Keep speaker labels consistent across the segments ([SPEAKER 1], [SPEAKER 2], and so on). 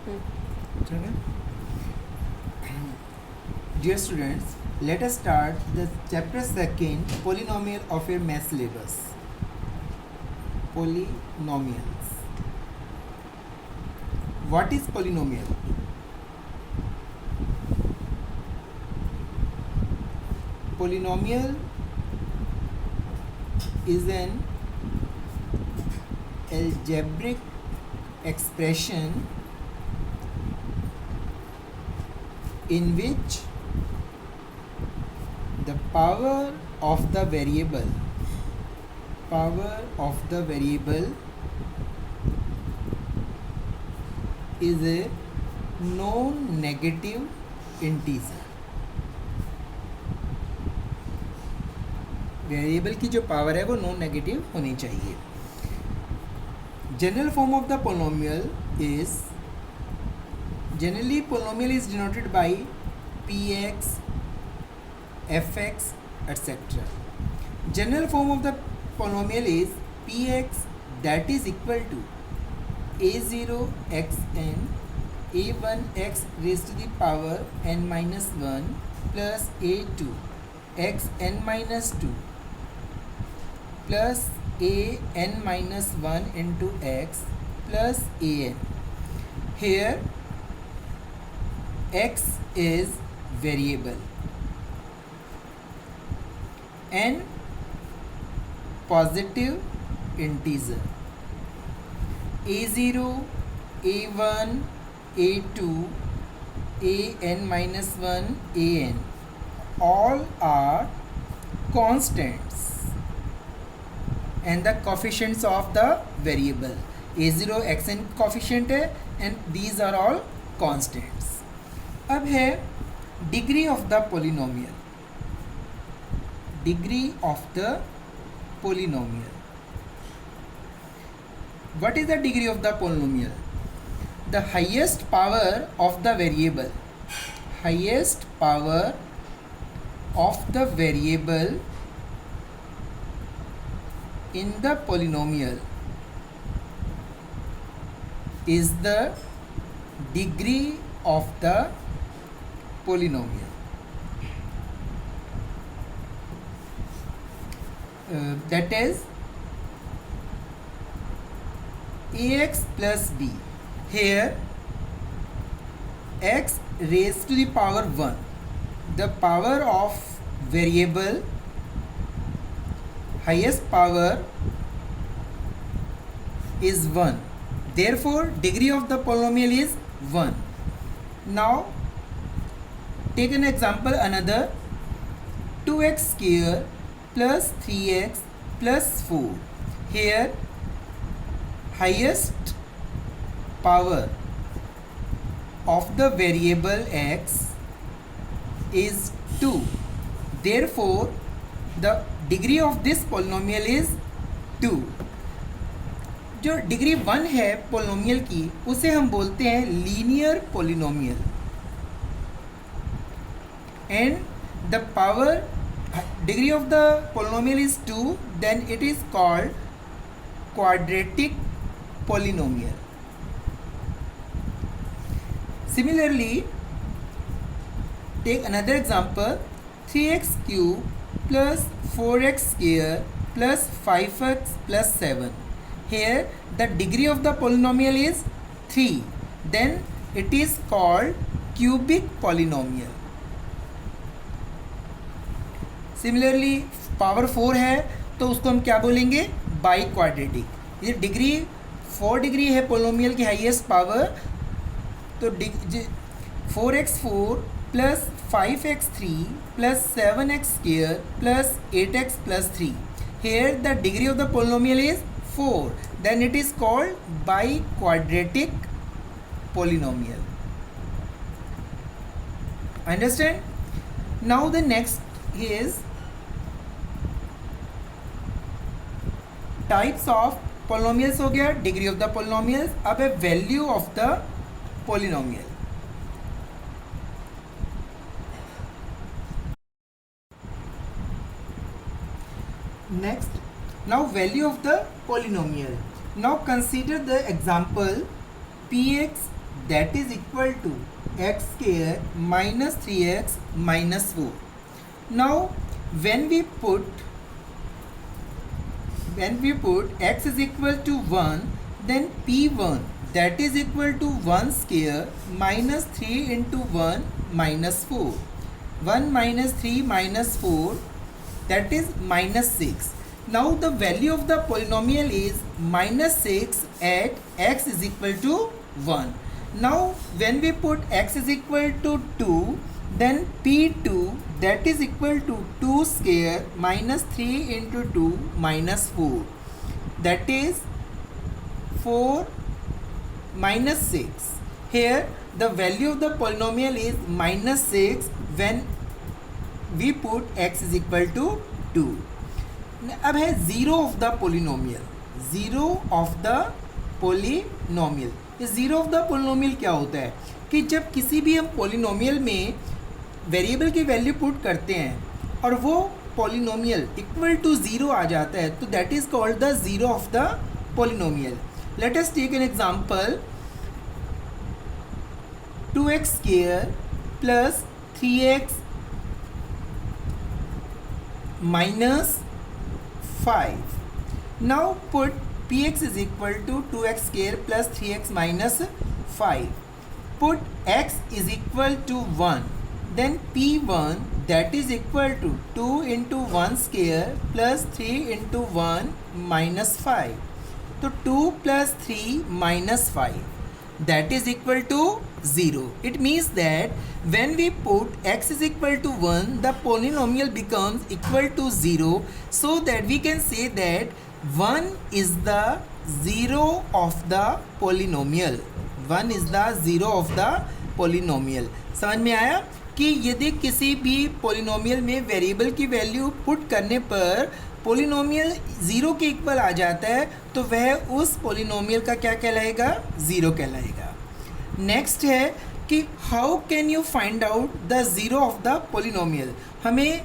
[SPEAKER 1] Okay. Dear students, let us start the chapter second, polynomial of a math syllabus. Polynomials. What is polynomial? Polynomial is an algebraic expression in which the power of the variable is a non-negative integer. Variable की जो power है वो non negative होनी चाहिए. General form of the polynomial is generally polynomial is denoted by px, fx, etc. General form of the polynomial is px that is equal to a0 xn a1 x raised to the power n minus 1 plus a2 xn minus 2 plus a n minus 1 into x plus an. Here x is variable and positive integer. a0, a1, a2, an minus 1, an all are constants and the coefficients of the variable. a0 xn coefficient है and these are all constants. अब है degree of the polynomial. Degree of the polynomial. What is the degree of the polynomial? The highest power of the variable. Highest power of the variable in the polynomial is the degree of the polynomial. That is ax plus b. Here x raised to the power 1. The power of variable highest power is 1. Therefore degree of the polynomial is 1. Now take an example another. 2x square plus 3x plus 4. Here highest power of the variable x is 2. Therefore the degree of this polynomial is 2. जो degree 1 है polynomial की उसे हम बोलते हैं linear polynomial and the power degree of the polynomial is 2. Then it is called quadratic polynomial. Similarly take another example. 3x cube plus 4x square plus 5x plus 7. Here the degree of the polynomial is 3. Then it is called cubic polynomial. Similarly power 4 है तो उसको हम क्या बोलेंगे? By quadratic. ये degree 4 degree है polynomial की highest power. तो 4x4 plus 5x3 plus 7x square plus 8x plus 3. Here the degree of the polynomial is 4. Then it is called biquadratic polynomial. Understand? Now the next is types of polynomials. हो गया degree of the polynomials. अब है value of the polynomial. Next, now value of the polynomial. Now consider the example px that is equal to x square minus 3x minus 4. Now when we put x is equal to 1, then p1 that is equal to 1 square minus 3 into 1 minus 4. 1 minus 3 minus 4, that is minus 6. Now the value of the polynomial is minus 6 at x is equal to 1. Now when we put x is equal to 2, then p2 that is equal to 2 square minus 3 into 2 minus 4, that is 4 minus 6. Here the value of the polynomial is minus 6 when we put x is equal to 2. अब है zero of the polynomial. Zero of the polynomial. इस zero of the polynomial क्या होता है कि जब किसी भी हम पोलिनोमियल में वेरिएबल की वैल्यू पुट करते हैं और वो पोलिनोमियल इक्वल टू ज़ीरो आ जाता है, तो that is called the zero of the polynomial. Let us take an example. 2x square plus 3x minus 5. Now put px is equal to 2x square plus 3x minus 5. Put x is equal to 1. Then p1 that is equal to 2 into 1 square plus 3 into 1 minus 5. So 2 plus 3 minus 5, that is equal to 0. It means that when we put x is equal to 1, the polynomial becomes equal to 0, so that we can say that 1 is the zero of the polynomial. 1 is the zero of the polynomial. समझ में आया कि यदि किसी भी polynomial में variable की value put करने पर पोलिनोमियल ज़ीरो के इक्वल आ जाता है, तो वह उस पोलिनोमियल का क्या कहलाएगा? ज़ीरो कहलाएगा. नेक्स्ट है कि how can you find out the zero of the polynomial. हमें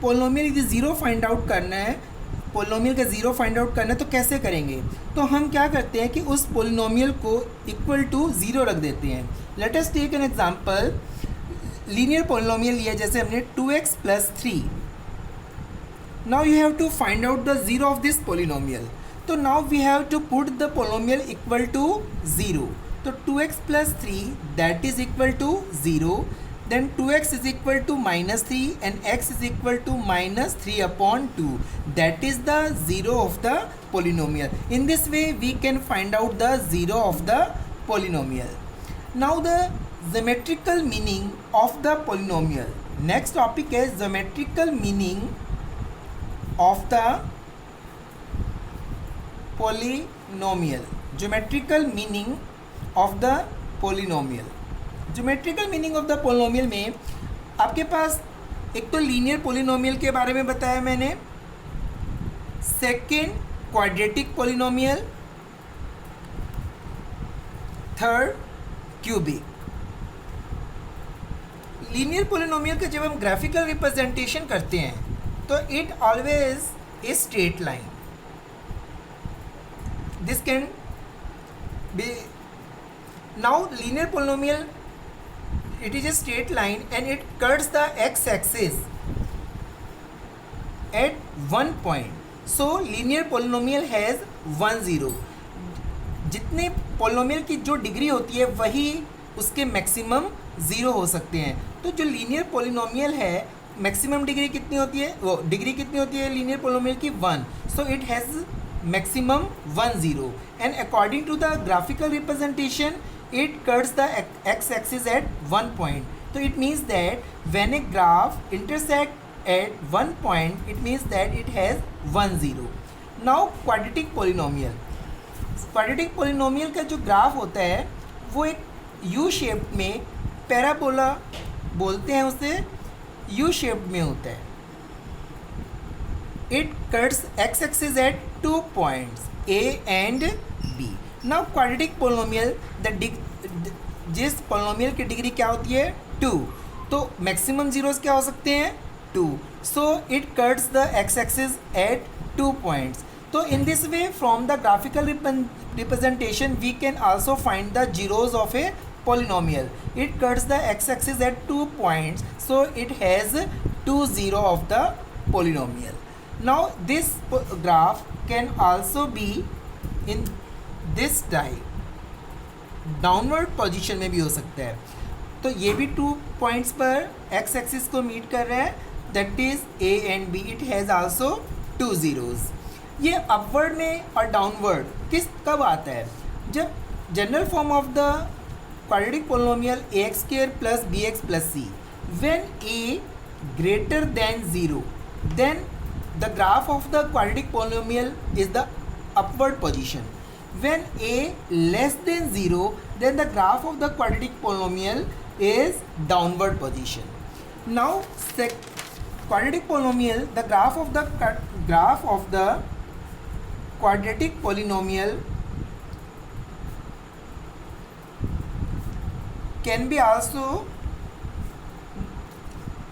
[SPEAKER 1] पोलिनोमियल यदि ज़ीरो फाइंड आउट करना है, पोलिनोमियल का ज़ीरो फाइंड आउट करना है, तो कैसे करेंगे? तो हम क्या करते हैं कि उस पोलिनोमियल को इक्वल टू ज़ीरो रख देते हैं. Let us take an example. Linear polynomial लिया जैसे हमने 2x plus 3. Now you have to find out the zero of this polynomial. So now we have to put the polynomial equal to 0. So 2x plus 3 that is equal to 0. Then 2x is equal to minus 3 and x is equal to minus 3 upon 2. That is the zero of the polynomial. In this way we can find out the zero of the polynomial. Now the geometrical meaning of the polynomial. Next topic is geometrical meaning of the polynomial. Geometrical meaning of the polynomial. Geometrical meaning of the polynomial में आपके पास एक तो linear polynomial के बारे में बताया मैंने, second quadratic polynomial, third cubic. Linear polynomial का जब हम ग्राफिकल रिप्रेजेंटेशन करते हैं तो it always a straight line. This can be now linear polynomial, it is a straight line and it cuts the x-axis at one point. So linear polynomial has 1 0. जितने polynomial की जो degree होती है वही उसके मैक्सिमम 0 हो सकते हैं. तो जो लीनियर पोलिनोमियल है मैक्सिमम डिग्री कितनी होती है, वो डिग्री कितनी होती है लीनियर पोलिनोमियल की? 1. So it has maximum 1 0 and according to the graphical representation it cuts the x-axis at one point. So it means that when a graph intersect at one point, it means that it has 1 0. Now quadratic polynomial. Quadratic polynomial का जो graph होता है वो एक U shape में, parabola बोलते हैं उसे, U शेप में होता है. It cuts x-axis at 2 points A and B. Now quadratic polynomial जिस पोलिनोमियल की डिग्री क्या होती है? 2. तो मैक्सिमम जीरोस क्या हो सकते हैं? 2. So it cuts the x axis at 2 points. तो in this way from the graphical representation we can also find the zeros of a polynomial. It cuts the x-axis at 2 points, so it has 2 0 of the polynomial. Now this graph can also be in this type, downward position में भी हो सकता है. तो ये भी 2 points पर x axis को मीट कर रहा है, that is a and b. It has also 2 zeros. ये अपवर्ड में और डाउनवर्ड किस कब आता है? जब general form of the quadratic polynomial a x square plus b x plus c, when a greater than 0, then the graph of the quadratic polynomial is the upward position. When a less than 0, then the graph of the quadratic polynomial is downward position. Now quadratic polynomial, the graph of the quadratic polynomial can be also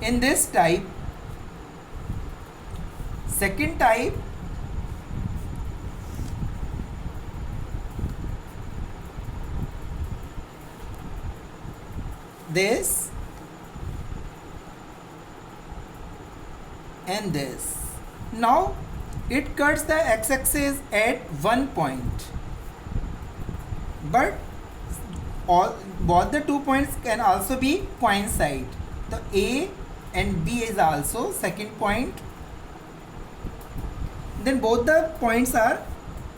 [SPEAKER 1] in this type. Second type, this and this. Now it cuts the x-axis at 1 point, but both the 2 points can also be coincide. The A and B is also second point, then both the points are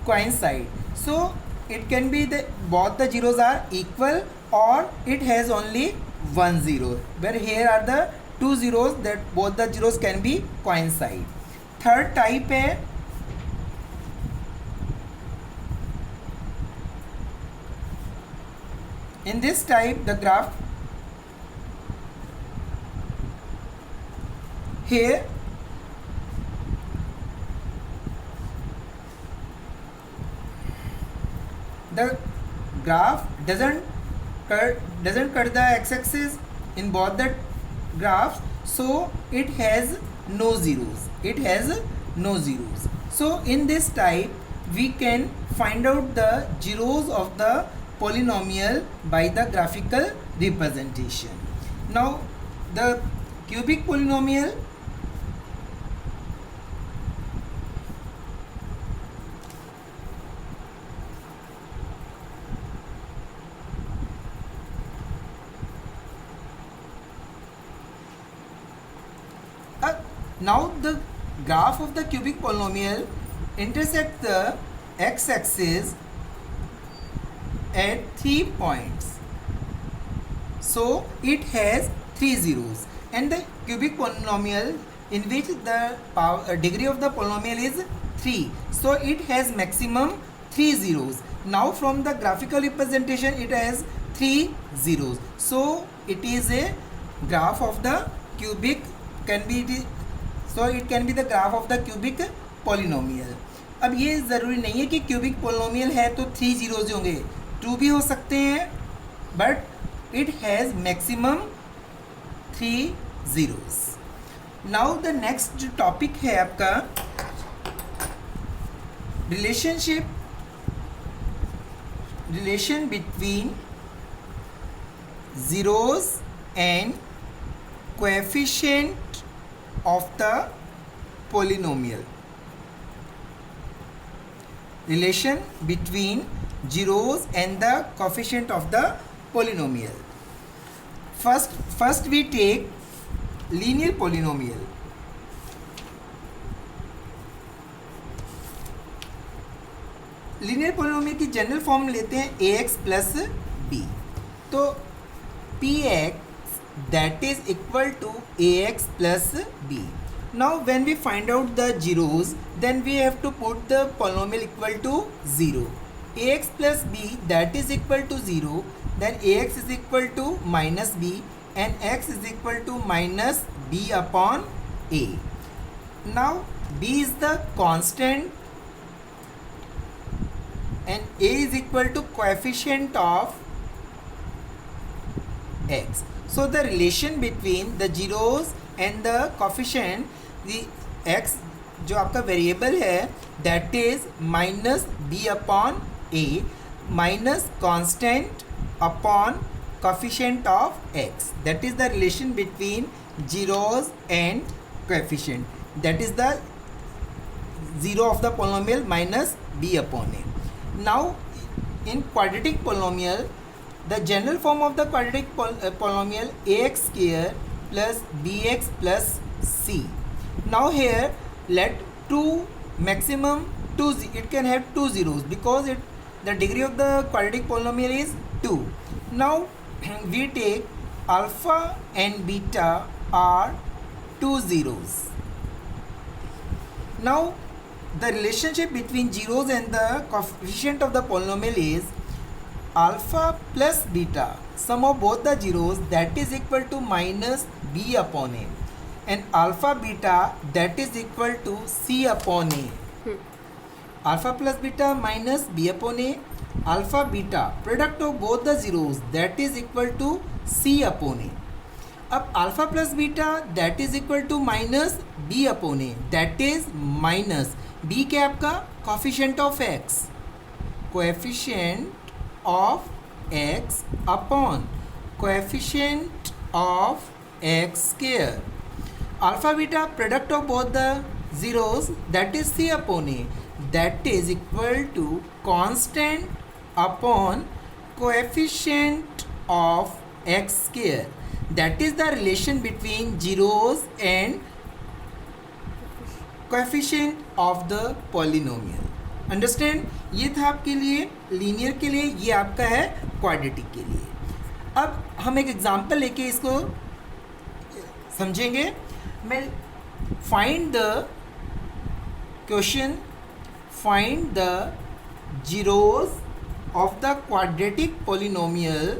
[SPEAKER 1] coincide, so it can be both the zeros are equal or it has only 1 zero, where here are the 2 zeros that both the zeros can be coincide. Third type है in this type the graph here the graph doesn't cut the x-axis in both the graphs, so it has no zeros. So in this type we can find out the zeros of the polynomial by the graphical representation. Now the cubic polynomial, now the graph of the cubic polynomial intersects the x-axis at 3 points, so it has 3 zeros. And the cubic polynomial in which the degree of the polynomial is 3, so it has maximum 3 zeros. Now from the graphical representation it has 3 zeros, so it is a graph of the cubic, so it can be the graph of the cubic polynomial. अब ये ज़रूरी नहीं है कि cubic polynomial है तो 3 zeros होंगे, 2 भी हो सकते हैं, but it has maximum 3 zeros. Now the next जो टॉपिक है आपका relation between zeros and coefficient of the polynomial. Relation between zeros and the coefficient of the polynomial. First we take linear polynomial. Linear polynomial की general form लेते हैं a x plus b, तो p x that is equal to a x plus b. Now when we find out the zeros then we have to put the polynomial equal to 0. A x plus b that is equal to 0, then a x is equal to minus b and x is equal to minus b upon a. Now B is the constant and a is equal to coefficient of x. So the relation between the zeros and the coefficient, the x जो आपका variable है that is minus b upon a minus constant upon coefficient of x. That is the relation between zeros and coefficient. That is the 0 of the polynomial minus b upon a. Now in quadratic polynomial, the general form of the quadratic polynomial ax square plus bx plus c. Now here let two maximum two, it can have two zeros because the degree of the quadratic polynomial is 2. Now we take alpha and beta are two zeros. Now the relationship between zeros and the coefficient of the polynomial is alpha plus beta, sum of both the zeros, that is equal to minus b upon a, and alpha beta, that is equal to c upon a. Alpha plus beta minus b upon a, alpha beta, product of both the zeros, that is equal to c upon a. अब alpha plus beta that is equal to minus b upon a, that is minus b क्या आपका coefficient of x, coefficient of x upon coefficient of x square. Alpha beta product of both the zeros, that is c upon a, that is equal to constant upon coefficient of x square. That is the relation between zeros and coefficient of the polynomial. Understand? ये था आपके लिए linear के लिए, ये आपका है quadratic के लिए. अब हम एक एग्जांपल लेके इसको समझेंगे. मैं find the question, find the zeros of the quadratic polynomial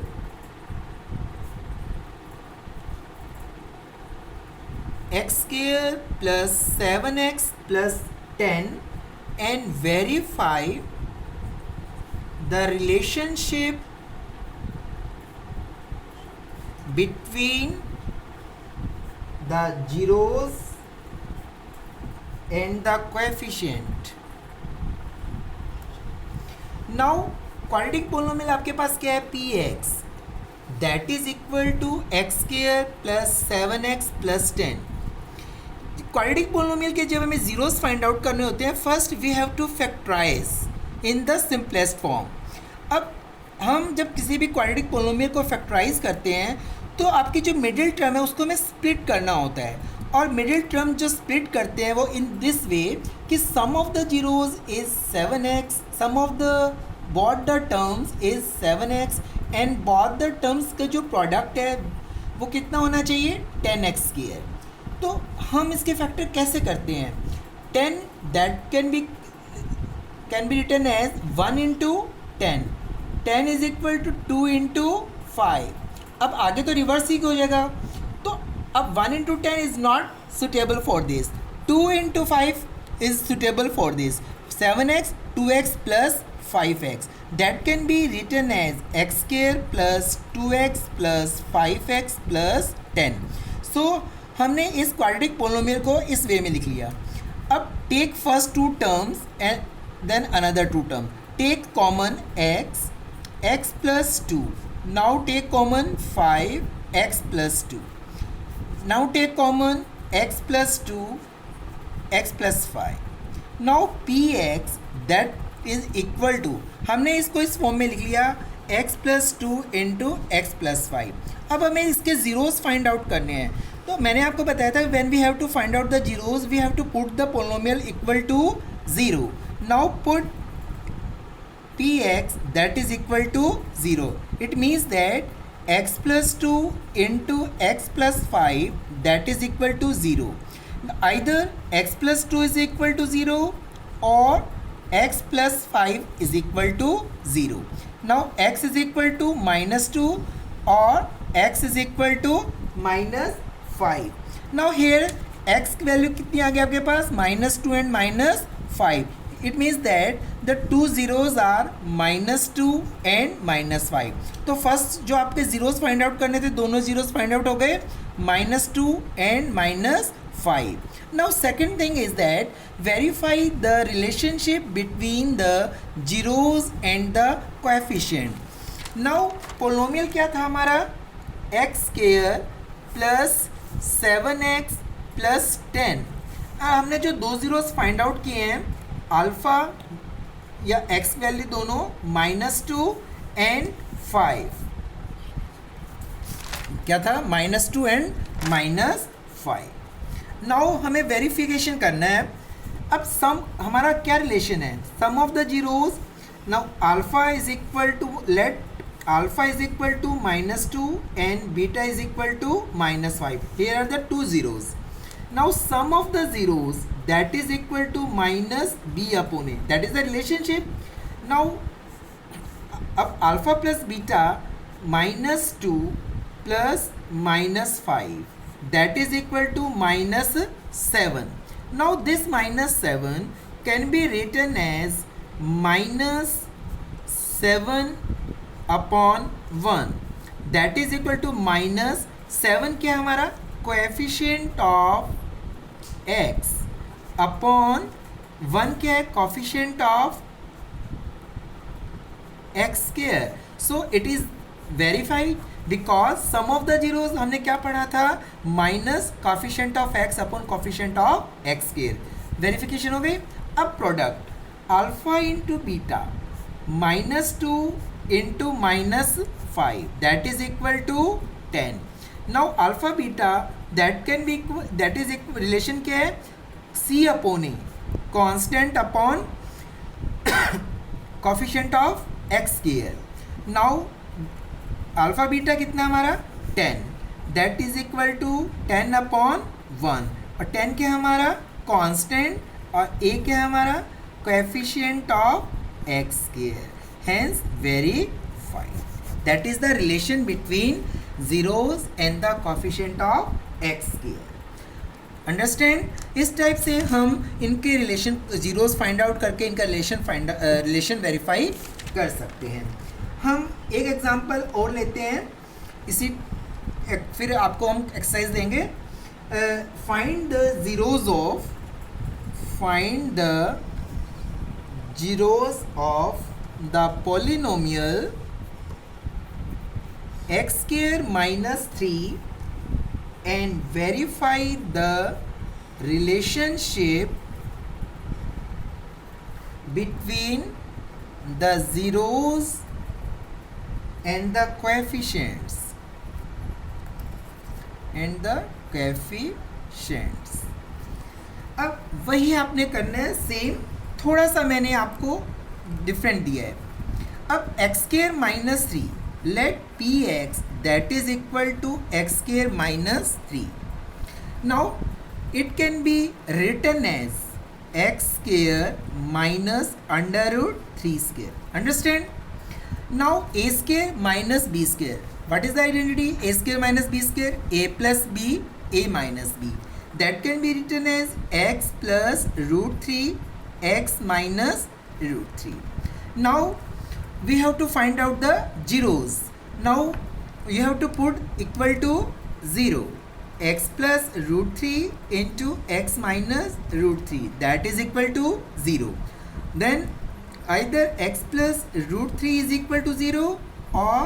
[SPEAKER 1] x square plus 7x plus 10 and verify the relationship between the zeros and the coefficient. Now quadratic polynomial आपके पास क्या है, px, that is equal to x square plus 7x plus 10. Quadratic polynomial के जब हमें zeros find out करने होते हैं, first we have to factorize in the simplest form. अब हम जब किसी भी क्वाड्रेटिक पोलिनोमियल को फैक्टराइज करते हैं तो आपकी जो मिडिल टर्म है उसको हमें स्प्लिट करना होता है, और मिडिल टर्म जो स्प्लिट करते हैं वो इन दिस वे कि sum of the zeros is 7x, sum of the both the terms is 7x, and both the terms का जो प्रोडक्ट है वो कितना होना चाहिए, 10x स्क्वायर. तो हम इसके फैक्टर कैसे करते हैं, 10 that can be written as 1 into 10, 10 is equal to 2 into 5. अब आगे तो रिवर्स ही हो जाएगा, तो अब 1 into 10 is not suitable for this, 2 into 5 is suitable for this, 7x 2x plus 5x, that can be written as x square plus 2x plus 5x plus 10. So हमने इस quadratic polynomial को इस वे में लिख लिया. अब take first two terms and then another two term, take common x plus 2, now take common 5x plus 2, now take common x plus 2 x plus 5. Now px that is equal to, हमने इसको इस form में लिख लिया x plus 2 into x plus 5. अब हमें इसके zeros find out करने हैं. तो मैंने आपको बताया था when we have to find out the zeros we have to put the polynomial equal to 0. Now put px that is equal to 0. It means that x plus 2 into x plus 5 that is equal to 0. Either x plus 2 is equal to 0 or x plus 5 is equal to 0. Now x is equal to minus 2 or x is equal to minus 5. Now here x की value कितनी आ गई आपके पास, -2 and -5. It means that the two zeros are -2 and -5. तो first जो आपके zeros find out करने थे दोनों जीरोस फाइंड आउट हो गए, -2 and -5. Now second thing is that verify the relationship between the zeros and the coefficient. Now polynomial क्या था हमारा, x square plus 7x plus 10। हमने जो दो जीरोस फाइंड आउट किए हैं, अल्फा या एक्स वैल्यू दोनों -2 एंड 5, क्या था, -2 एंड -5। नाउ हमें वेरिफिकेशन करना है। अब सम हमारा क्या रिलेशन है, sum of the zeros. Now alpha is equal to, let alpha is equal to -2 and beta is equal to -5। Here are the two zeros. Now sum of the zeros that is equal to minus b upon a, that is the relationship. Now अब alpha plus beta -2 plus -5, that is equal to -7. Now this -7 can be written as -7 upon 1, that is equal to -7 क्या हमारा coefficient of x upon 1 क्या है, coefficient of x square. So it is verified because sum of the zeros हमने क्या पढ़ा था, minus coefficient of x upon coefficient of x square. Verification हो गई। अब product alpha into beta -2 into -5, that is equal to 10। Now alpha beta that can be, that is relation क्या है, C upon a, constant upon coefficient of x square. Now alpha beta कितना हमारा 10, that is equal to 10 upon 1, और 10 क्या हमारा constant, और ए क्या हमारा coefficient of x square, hence verified. That is the relation between zeros and the coefficient of x square. Understand. इस type से हम इनके रिलेशन जीरोस फाइंड आउट करके इनका रिलेशन वेरीफाई कर सकते हैं। हम एक एग्जांपल और लेते हैं, इसी फिर आपको हम एक्सरसाइज देंगे। Find the zeros of the polynomial x square -3 and verify the relationship between the zeros and the coefficients अब वही आपने करना है सेम, थोड़ा सा मैंने आपको डिफरेंट दिया है। अब x square -3, let px that is equal to x square -3. Now it can be written as x square minus under root 3 square. Understand? Now a square minus b square. What is the identity? A square minus b square, a plus b, a minus b. That can be written as x plus root 3, x minus root 3. Now we have to find out the zeros. Now you have to put equal to 0, x plus root 3 into x minus root 3, that is equal to 0. Then either x plus root 3 is equal to 0 or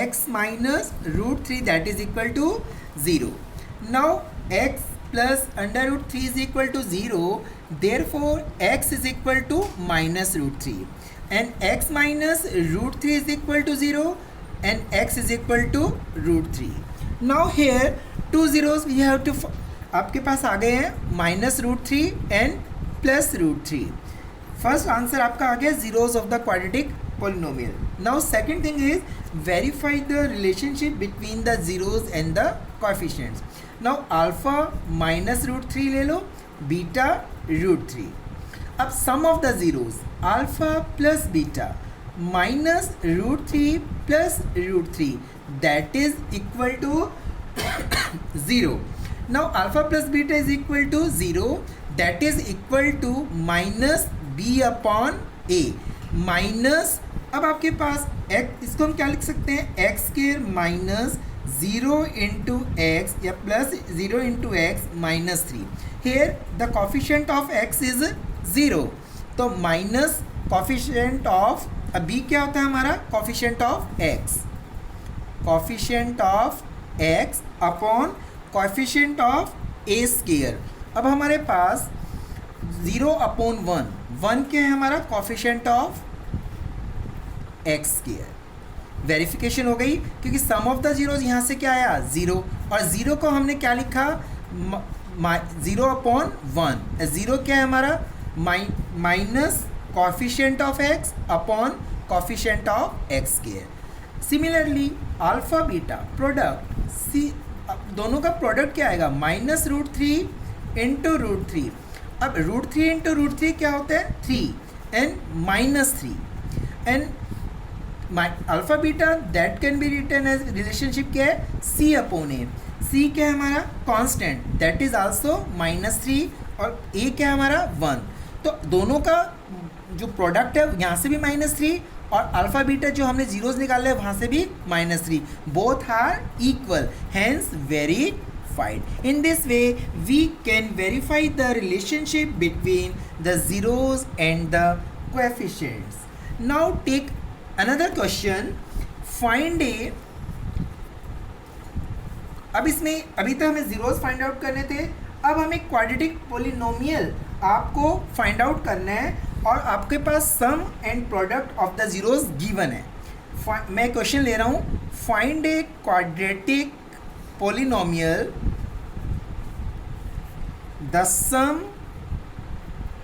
[SPEAKER 1] x minus root 3 that is equal to 0. Now x plus under root 3 is equal to 0, therefore x is equal to minus root 3, and x minus root 3 is equal to 0, and x is equal to root 3. Now here two zeros we have to, आपके पास आ गए हैं minus root 3 and plus root 3. First answer आपका आ गया zeros of the quadratic polynomial. Now second thing is verify the relationship between the zeros and the coefficients. Now alpha minus root 3 ले लो, beta root 3. अब sum of the zeros alpha plus beta minus root 3 plus root 3, that is equal to 0. Now alpha plus beta is equal to 0, that is equal to minus b upon a minus, अब आपके पास x, इसको हम क्या लिख सकते हैं, x square minus 0 into x या plus 0 into x minus 3. Here the coefficient of x is 0, तो माइनस कोफिशिएंट ऑफ अब b क्या होता है हमारा, coefficient of x, coefficient of x upon coefficient of a square. अब हमारे पास 0 अपॉन 1 क्या है हमारा, coefficient of x square. Verification हो गई क्योंकि सम ऑफ द जीरोज यहाँ से क्या आया 0, और 0 को हमने क्या लिखा 0 अपॉन 1, 0 क्या है हमारा minus coefficient of x upon coefficient of x square. Similarly alpha beta product c, दोनों का प्रोडक्ट क्या आएगा -√3 इंटू √3। अब √3 इंटू √3 क्या होता है 3 and -3 and alpha beta that can be written as relationship क्या है c अपॉन ए। c क्या है हमारा कांस्टेंट दैट इज आल्सो -3 और a क्या है हमारा 1। तो दोनों का जो प्रोडक्ट है यहाँ से भी -3 और अल्फा बीटा जो हमने जीरोज निकाले वहाँ से भी -3, both are equal, hence verified. In this way we can verify the relationship between the zeros and the coefficients. Now take another question, find a. अब इसमें अभी तक हमें जीरोस फाइंड आउट करने थे, अब हमें क्वाड्रेटिक पोलिनोमियल आपको फाइंड आउट करना है और आपके पास sum and product of the zeros given है। मैं क्वेश्चन ले रहा हूँ, find a quadratic polynomial the sum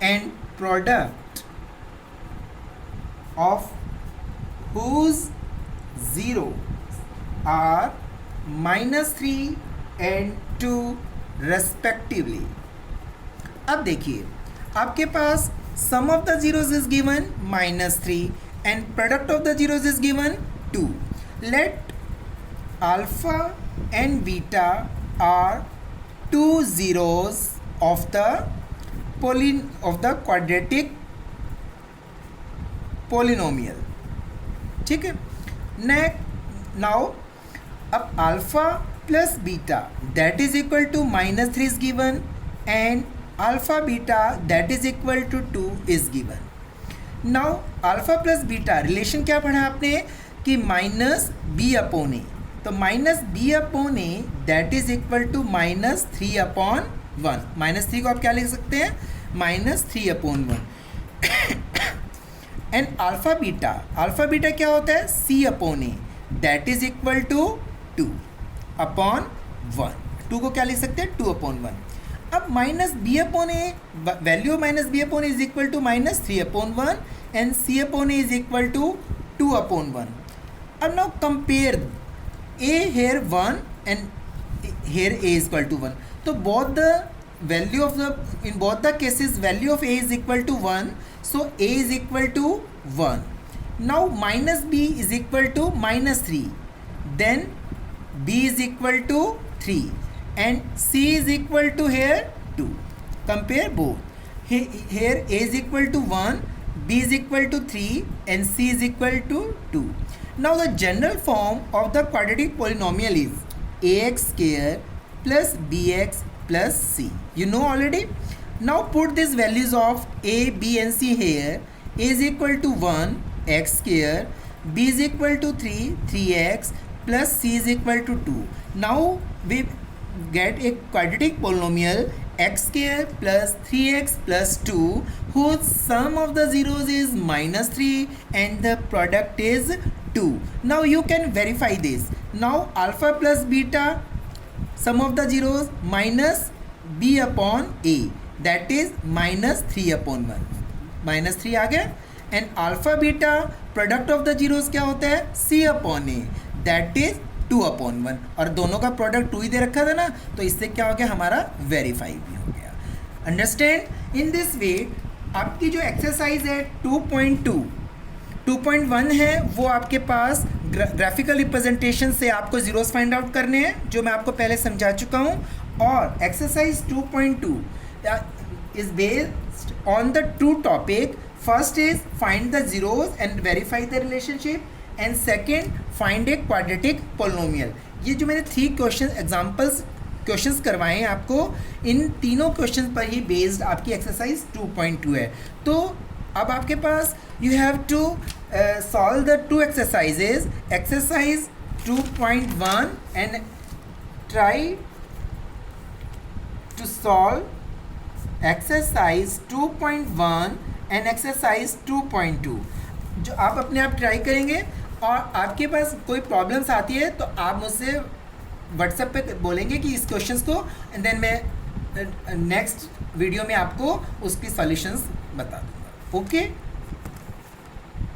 [SPEAKER 1] and product of whose zero are -3 and 2 respectively। अब देखिए आपके पास sum of the zeros is given -3 and product of the zeros is given 2। Let alpha and beta are two zeros of the quadratic polynomial। ठीक है, now अब alpha plus beta that is equal to -3 is given and alpha beta that is equal to 2 is given. Now alpha plus beta relation क्या पढ़ा आपने कि -b upon a, तो -b upon a that is equal to -3 upon 1। -3 को आप क्या लिख सकते हैं -3 अपॉन 1 एंड अल्फा बीटा क्या होता है c upon a that is equal to 2 upon 1। 2 को क्या लिख सकते हैं 2 अपॉन 1। अब -b upon a, value -b upon a is equal to -3 upon 1 and c upon a is equal to 2 upon 1। अब now compare a here 1 and here a is equal to 1। तो both the value of the, in both the cases value of a is equal to 1, so a is equal to 1। now -b is equal to -3, then b is equal to 3 and c is equal to here 2। compare both, here a is equal to 1, b is equal to 3 and c is equal to 2। now the general form of the quadratic polynomial is ax square plus bx plus c, you know already। now put these values of a, b and c here। a is equal to 1 x square, b is equal to 3x plus c is equal to 2। now we get a quadratic polynomial x square plus 3x plus 2 whose sum of the zeros is -3 and the product is 2। now you can verify this। now alpha plus beta sum of the zeros minus b upon a that is -3 upon 1, -3 आ गया and alpha beta product of the zeros क्या होता है c upon a that is 2 upon 1 और दोनों का product 2 ही दे रखा था ना, तो इससे क्या हो गया हमारा वेरीफाई भी हो गया। अंडरस्टैंड, इन दिस वे आपकी जो एक्सरसाइज है 2.1 है वो आपके पास ग्राफिकल रिप्रेजेंटेशन से आपको जीरोस फाइंड आउट करने हैं जो मैं आपको पहले समझा चुका हूँ, और exercise 2.2 is based on the two topic। first is find the zeros and verify the relationship and second find a quadratic polynomial। ये जो मैंने 3 क्वेश्चंस करवाए हैं आपको, इन तीनों क्वेश्चंस पर ही बेस्ड आपकी एक्सरसाइज 2.2 है। तो अब आपके पास you have to solve the two exercises, exercise 2.1 and try to solve exercise 2.1 and exercise 2.2, जो आप अपने आप ट्राई करेंगे। और आपके पास कोई प्रॉब्लम्स आती है तो आप मुझसे व्हाट्सएप पे बोलेंगे कि इस क्वेश्चंस को, एंड देन मैं नेक्स्ट वीडियो में आपको उसकी सॉल्यूशंस बता दूंगा। ओके।